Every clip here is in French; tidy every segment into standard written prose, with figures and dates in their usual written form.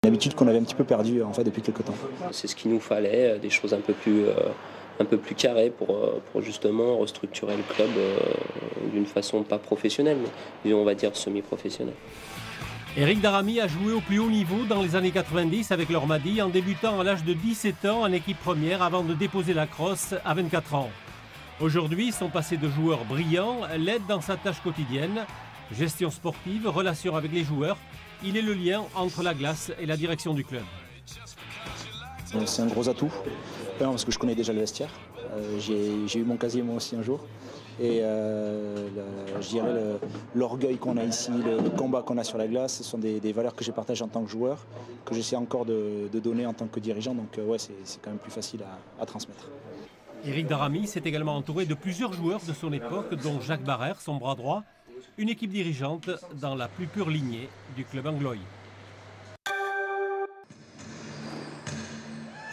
Une habitude qu'on avait un petit peu perdue en fait depuis quelques temps. C'est ce qu'il nous fallait, des choses un peu plus carrées pour justement restructurer le club d'une façon pas professionnelle, mais on va dire semi-professionnelle. Éric Daramy a joué au plus haut niveau dans les années 90 avec l'Ormadi en débutant à l'âge de 17 ans en équipe première avant de déposer la crosse à 24 ans. Aujourd'hui, son passé de joueur brillant l'aide dans sa tâche quotidienne. Gestion sportive, relation avec les joueurs, il est le lien entre la glace et la direction du club. C'est un gros atout, parce que je connais déjà le vestiaire. J'ai eu mon casier moi aussi un jour. Et je dirais l'orgueil qu'on a ici, le combat qu'on a sur la glace, ce sont des valeurs que j'ai partagées en tant que joueur, que j'essaie encore de donner en tant que dirigeant. Donc ouais, c'est quand même plus facile à transmettre. Éric Daramy s'est également entouré de plusieurs joueurs de son époque, dont Jacques Barrère, son bras droit, une équipe dirigeante dans la plus pure lignée du club anglois.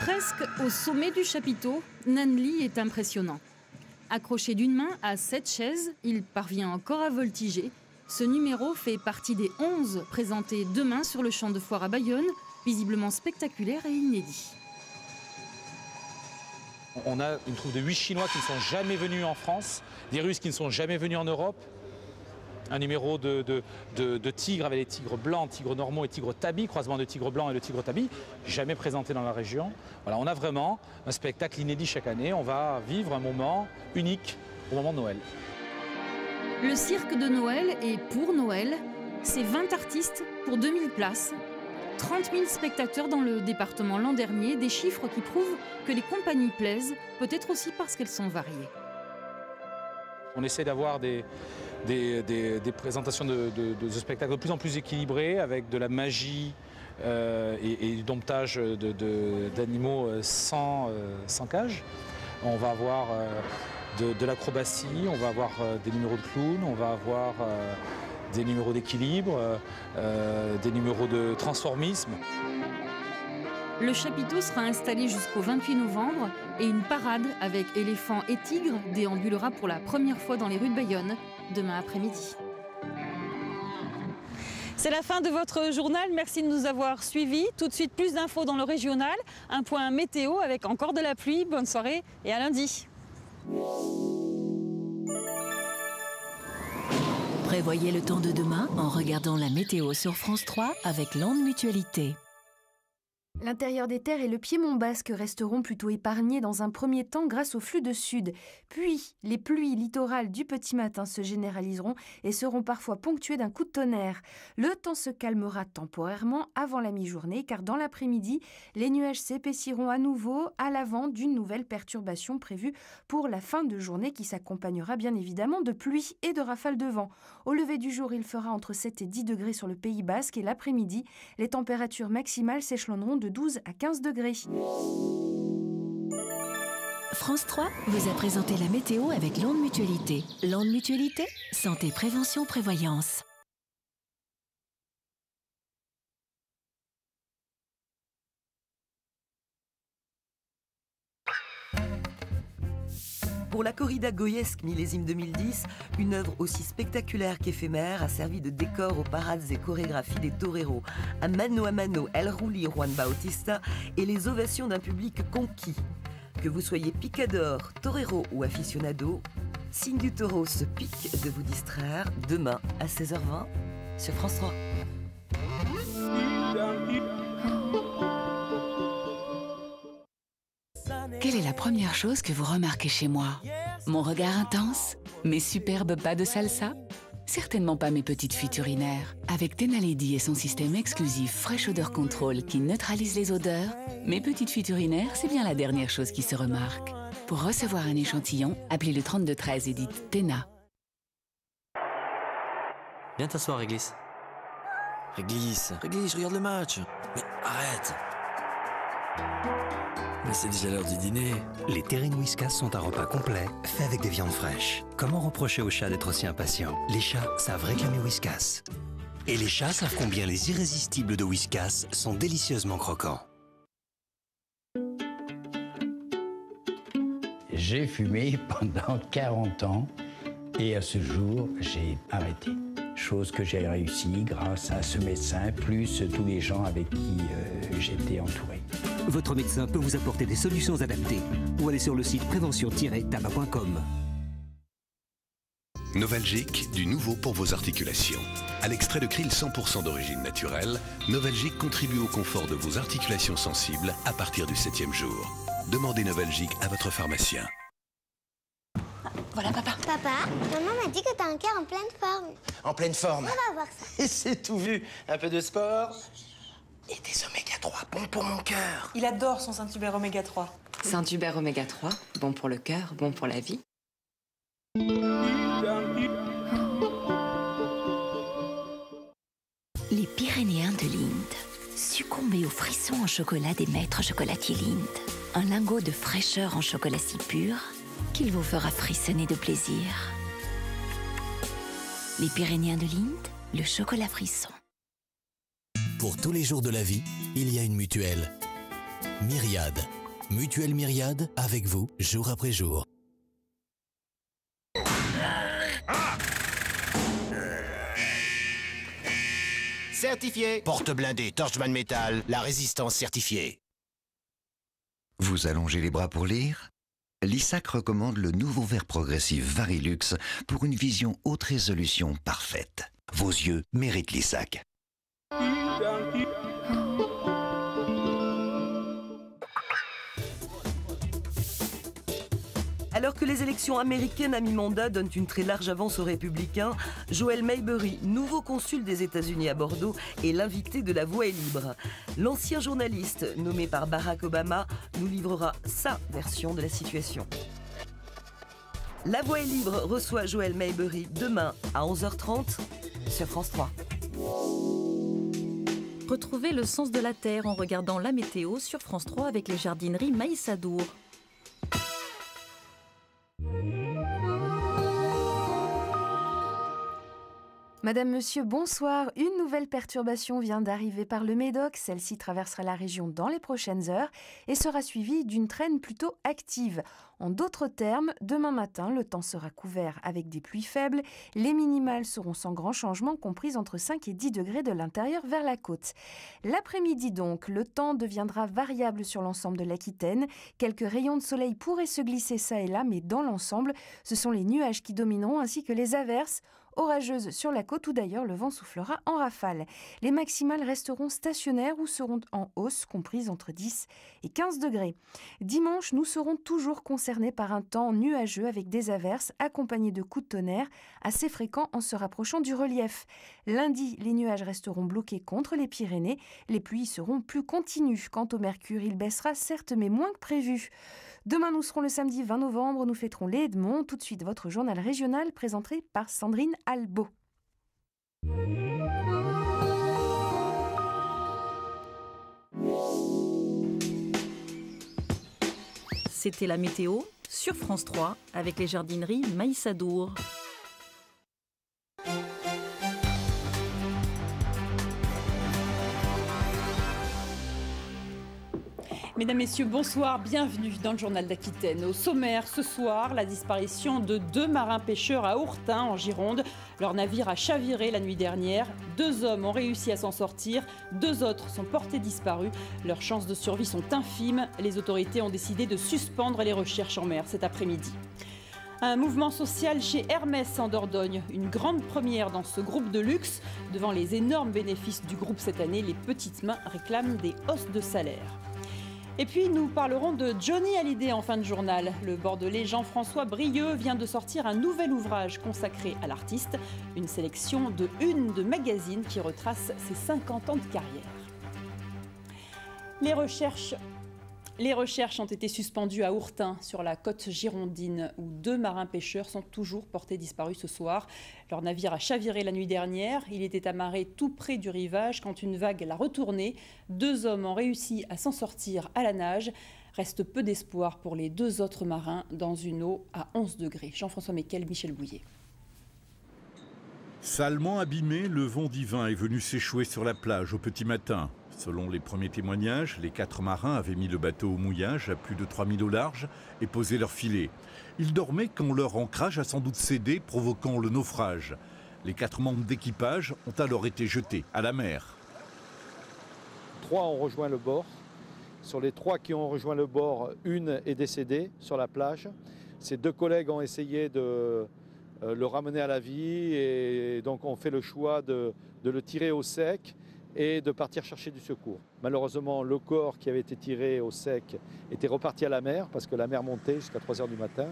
Presque au sommet du chapiteau, Nanli est impressionnant. Accroché d'une main à 7 chaises, il parvient encore à voltiger. Ce numéro fait partie des 11 présentés demain sur le champ de foire à Bayonne, visiblement spectaculaire et inédit. On a une troupe de 8 Chinois qui ne sont jamais venus en France, des Russes qui ne sont jamais venus en Europe. Un numéro de tigres avec les tigres blancs, tigres normaux et tigres tabis, croisement de tigre blanc et de tigre tabis, jamais présenté dans la région. Voilà, on a vraiment un spectacle inédit chaque année. On va vivre un moment unique au moment de Noël. Le cirque de Noël est pour Noël. C'est 20 artistes pour 2000 places. 30 000 spectateurs dans le département l'an dernier, des chiffres qui prouvent que les compagnies plaisent, peut-être aussi parce qu'elles sont variées. On essaie d'avoir des présentations de spectacles de plus en plus équilibrées, avec de la magie et du domptage d'animaux sans cage. On va avoir de l'acrobatie, on va avoir des numéros de clown, on va avoir des numéros d'équilibre, des numéros de transformisme. Le chapiteau sera installé jusqu'au 28 novembre et une parade avec éléphants et tigres déambulera pour la première fois dans les rues de Bayonne demain après-midi. C'est la fin de votre journal. Merci de nous avoir suivis. Tout de suite, plus d'infos dans le régional. Un point météo avec encore de la pluie. Bonne soirée et à lundi. Prévoyez le temps de demain en regardant la météo sur France 3 avec Landes Mutualité. L'intérieur des terres et le piémont basque resteront plutôt épargnés dans un premier temps grâce au flux de sud. Puis, les pluies littorales du petit matin se généraliseront et seront parfois ponctuées d'un coup de tonnerre. Le temps se calmera temporairement avant la mi-journée car dans l'après-midi, les nuages s'épaissiront à nouveau à l'avant d'une nouvelle perturbation prévue pour la fin de journée qui s'accompagnera bien évidemment de pluie et de rafales de vent. Au lever du jour, il fera entre 7 et 10 degrés sur le Pays basque et l'après-midi, les températures maximales s'échelonneront de 12 à 15 degrés. France 3 vous a présenté la météo avec Landes Mutualité. Landes Mutualité, santé, prévention, prévoyance. Pour la corrida goyesque millésime 2010, une œuvre aussi spectaculaire qu'éphémère a servi de décor aux parades et chorégraphies des toreros. A mano, El Rulli Juan Bautista et les ovations d'un public conquis. Que vous soyez picador, torero ou aficionado, Signe du Taureau se pique de vous distraire demain à 16h20 sur France 3. Quelle est la première chose que vous remarquez chez moi? Mon regard intense? Mes superbes pas de salsa? Certainement pas mes petites fuites urinaires. Avec Tenaledi et son système exclusif Fresh Odor Control qui neutralise les odeurs, mes petites fuites urinaires, c'est bien la dernière chose qui se remarque. Pour recevoir un échantillon, appelez le 3213 et dites Tena. Viens t'asseoir, Réglisse. Réglisse, je regarde le match. Mais arrête. Mais c'est déjà l'heure du dîner. Les terrines Whiskas sont un repas complet, fait avec des viandes fraîches. Comment reprocher aux chats d'être aussi impatients? Les chats savent réclamer Whiskas. Et les chats savent combien les irrésistibles de Whiskas sont délicieusement croquants. J'ai fumé pendant 40 ans et à ce jour, j'ai arrêté. chose que j'ai réussi grâce à ce médecin, plus tous les gens avec qui j'étais entouré. Votre médecin peut vous apporter des solutions adaptées. Ou allez sur le site prévention-tabac.com. Novalgic, du nouveau pour vos articulations. À l'extrait de krill 100% d'origine naturelle, Novalgic contribue au confort de vos articulations sensibles à partir du 7e jour. Demandez Novalgic à votre pharmacien. Voilà, papa. Papa, maman m'a dit que t'as un cœur en pleine forme. En pleine forme. On va voir ça. Et c'est tout vu. Un peu de sport et des oméga 3 bons pour mon cœur. Il adore son Saint-Hubert oméga 3. Saint-Hubert oméga 3, bon pour le cœur, bon pour la vie. Les Pyrénéens de Lindt. Succombez aux frissons en chocolat des maîtres chocolatiers Lindt. Un lingot de fraîcheur en chocolat si pur qu'il vous fera frissonner de plaisir. Les Pyrénéens de Lindt, le chocolat frisson. Pour tous les jours de la vie, il y a une mutuelle. Myriade. Mutuelle Myriade, avec vous, jour après jour. Certifié. Porte blindée, Torchman Métal, la résistance certifiée. Vous allongez les bras pour lire? Lissac recommande le nouveau verre progressif Varilux pour une vision haute résolution parfaite. Vos yeux méritent Lissac. Alors que les élections américaines à mi-mandat donnent une très large avance aux Républicains, Joel Maybury, nouveau consul des États-Unis à Bordeaux, est l'invité de La Voix est libre. L'ancien journaliste, nommé par Barack Obama, nous livrera sa version de la situation. La Voix est libre reçoit Joel Maybury demain à 11h30 sur France 3. Retrouvez le sens de la Terre en regardant la météo sur France 3 avec les jardineries Maïsadour. Madame, Monsieur, bonsoir. Une nouvelle perturbation vient d'arriver par le Médoc. Celle-ci traversera la région dans les prochaines heures et sera suivie d'une traîne plutôt active. En d'autres termes, demain matin, le temps sera couvert avec des pluies faibles. Les minimales seront sans grand changement, comprises entre 5 et 10 degrés de l'intérieur vers la côte. L'après-midi donc, le temps deviendra variable sur l'ensemble de l'Aquitaine. Quelques rayons de soleil pourraient se glisser ça et là, mais dans l'ensemble, ce sont les nuages qui domineront ainsi que les averses orageuses sur la côte où d'ailleurs le vent soufflera en rafale. Les maximales resteront stationnaires ou seront en hausse, comprises entre 10 et 15 degrés. Dimanche, nous serons toujours concernés par un temps nuageux avec des averses accompagnées de coups de tonnerre assez fréquents en se rapprochant du relief. Lundi, les nuages resteront bloqués contre les Pyrénées. Les pluies seront plus continues. Quant au mercure, il baissera certes, mais moins que prévu. Demain, nous serons le samedi 20 novembre. Nous fêterons les Edmonds. Tout de suite, votre journal régional présenté par Sandrine Albo. C'était la météo sur France 3 avec les jardineries Maïsadour. Mesdames, Messieurs, bonsoir, bienvenue dans le journal d'Aquitaine. Au sommaire ce soir, la disparition de 2 marins-pêcheurs à Ourtin, en Gironde. Leur navire a chaviré la nuit dernière. 2 hommes ont réussi à s'en sortir, 2 autres sont portés disparus. Leurs chances de survie sont infimes. Les autorités ont décidé de suspendre les recherches en mer cet après-midi. Un mouvement social chez Hermès en Dordogne, une grande première dans ce groupe de luxe. Devant les énormes bénéfices du groupe cette année, les petites mains réclament des hausses de salaire. Et puis nous parlerons de Johnny Hallyday en fin de journal. Le Bordelais Jean-François Brieux vient de sortir un nouvel ouvrage consacré à l'artiste, une sélection de une de magazine qui retrace ses 50 ans de carrière. Les recherches ont été suspendues à Ourtin, sur la côte girondine, où 2 marins-pêcheurs sont toujours portés disparus ce soir. Leur navire a chaviré la nuit dernière. Il était amarré tout près du rivage quand une vague l'a retourné. 2 hommes ont réussi à s'en sortir à la nage. Reste peu d'espoir pour les 2 autres marins dans une eau à 11 degrés. Jean-François Meckel, Michel Bouillet. Salement abîmé, le vent divin est venu s'échouer sur la plage au petit matin. Selon les premiers témoignages, les 4 marins avaient mis le bateau au mouillage à plus de 3000 au large et posé leur filet. Ils dormaient quand leur ancrage a sans doute cédé, provoquant le naufrage. Les 4 membres d'équipage ont alors été jetés à la mer. 3 ont rejoint le bord. Sur les 3 qui ont rejoint le bord, une est décédée sur la plage. Ses 2 collègues ont essayé de le ramener à la vie et donc ont fait le choix de le tirer au sec et de partir chercher du secours. Malheureusement, le corps qui avait été tiré au sec était reparti à la mer parce que la mer montait jusqu'à 3 h du matin.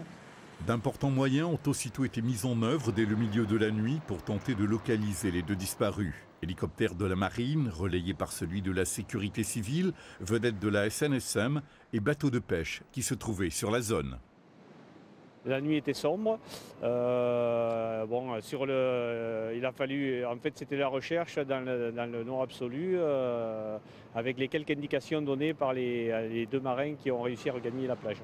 D'importants moyens ont aussitôt été mis en œuvre dès le milieu de la nuit pour tenter de localiser les 2 disparus. Hélicoptère de la marine, relayé par celui de la sécurité civile, vedette de la SNSM et bateau de pêche qui se trouvaient sur la zone. La nuit était sombre. Il a fallu, en fait, c'était la recherche dans le noir absolu, avec les quelques indications données par les 2 marins qui ont réussi à regagner la plage.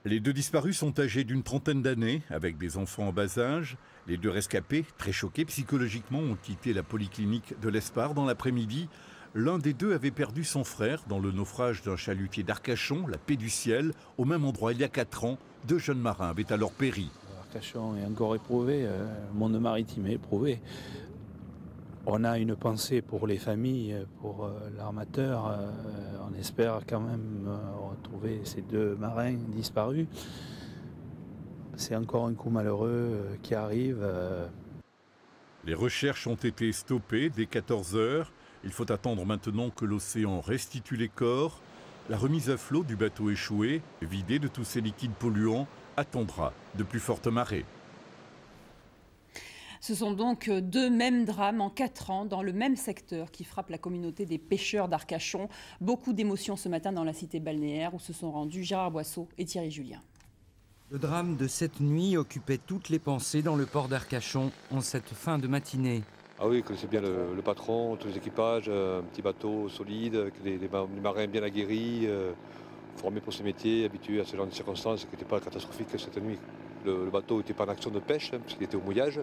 Les 2 disparus sont âgés d'une trentaine d'années, avec des enfants en bas âge. Les 2 rescapés, très choqués psychologiquement, ont quitté la polyclinique de l'Espar dans l'après-midi. L'un des 2 avait perdu son frère dans le naufrage d'un chalutier d'Arcachon, la Paix du Ciel, au même endroit il y a 4 ans. 2 jeunes marins avaient alors péri. Arcachon est encore éprouvé, le monde maritime est éprouvé. On a une pensée pour les familles, pour l'armateur. On espère quand même retrouver ces 2 marins disparus. C'est encore un coup malheureux qui arrive. Les recherches ont été stoppées dès 14 h. Il faut attendre maintenant que l'océan restitue les corps. La remise à flot du bateau échoué, vidé de tous ses liquides polluants, attendra de plus fortes marées. Ce sont donc 2 mêmes drames en 4 ans dans le même secteur qui frappent la communauté des pêcheurs d'Arcachon. Beaucoup d'émotions ce matin dans la cité balnéaire où se sont rendus Gérard Boisseau et Thierry Julien. Le drame de cette nuit occupait toutes les pensées dans le port d'Arcachon en cette fin de matinée. Ah oui, connaissez bien le patron, tous les équipages, un petit bateau solide, avec des marins bien aguerris, formés pour ce métier, habitués à ce genre de circonstances qui n'étaient pas catastrophiques cette nuit. Le bateau n'était pas en action de pêche, puisqu'il était au mouillage.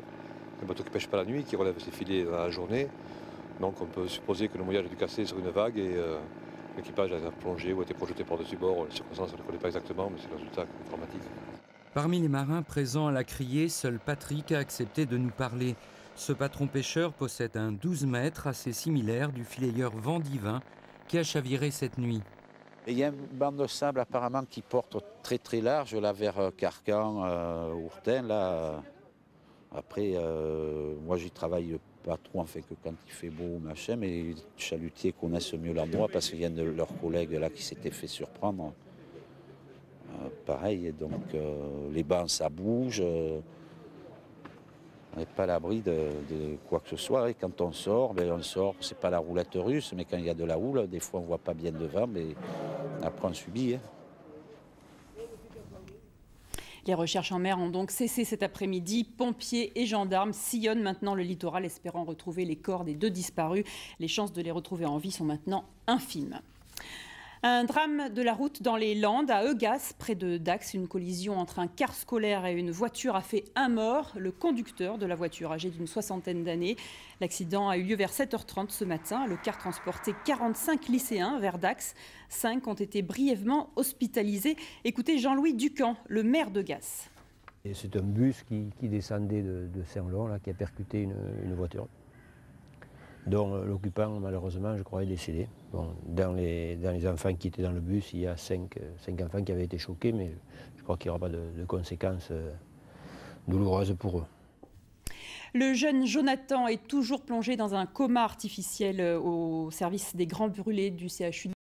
Un bateau qui ne pêche pas la nuit, qui relève ses filets dans la journée. Donc on peut supposer que le mouillage a dû casser sur une vague et l'équipage a plongé ou a été projeté par-dessus bord. Les circonstances, on ne connaît pas exactement, mais c'est le résultat informatique. Parmi les marins présents à la criée, seul Patrick a accepté de nous parler. Ce patron pêcheur possède un 12 mètres assez similaire du filayeur Vent Divin qui a chaviré cette nuit. Il y a une bande de sable apparemment qui porte très très large là vers Carcan, Ourtin. Là. Après, moi j'y travaille pas trop en fait que quand il fait beau machin, mais les chalutiers connaissent mieux l'endroit parce qu'il y a de leurs collègues là qui s'étaient fait surprendre. Pareil, donc les bancs ça bouge. On n'est pas à l'abri de quoi que ce soit. Et quand on sort, on sort. C'est pas la roulette russe, mais quand il y a de la houle, des fois on voit pas bien devant, mais après on subit. Les recherches en mer ont donc cessé cet après-midi. Pompiers et gendarmes sillonnent maintenant le littoral, espérant retrouver les corps des 2 disparus. Les chances de les retrouver en vie sont maintenant infimes. Un drame de la route dans les Landes, à Eugas, près de Dax. Une collision entre un car scolaire et une voiture a fait 1 mort. Le conducteur de la voiture, âgé d'une 60aine d'années. L'accident a eu lieu vers 7h30 ce matin. Le car transportait 45 lycéens vers Dax. 5 ont été brièvement hospitalisés. Écoutez Jean-Louis Ducamp, le maire d'Eugas. C'est un bus qui descendait de Saint-Lon, qui a percuté une voiture, dont l'occupant, malheureusement, je crois, est décédé. Bon, dans les enfants qui étaient dans le bus, il y a 5 enfants qui avaient été choqués, mais je crois qu'il n'y aura pas de conséquences douloureuses pour eux. Le jeune Jonathan est toujours plongé dans un coma artificiel au service des grands brûlés du CHU.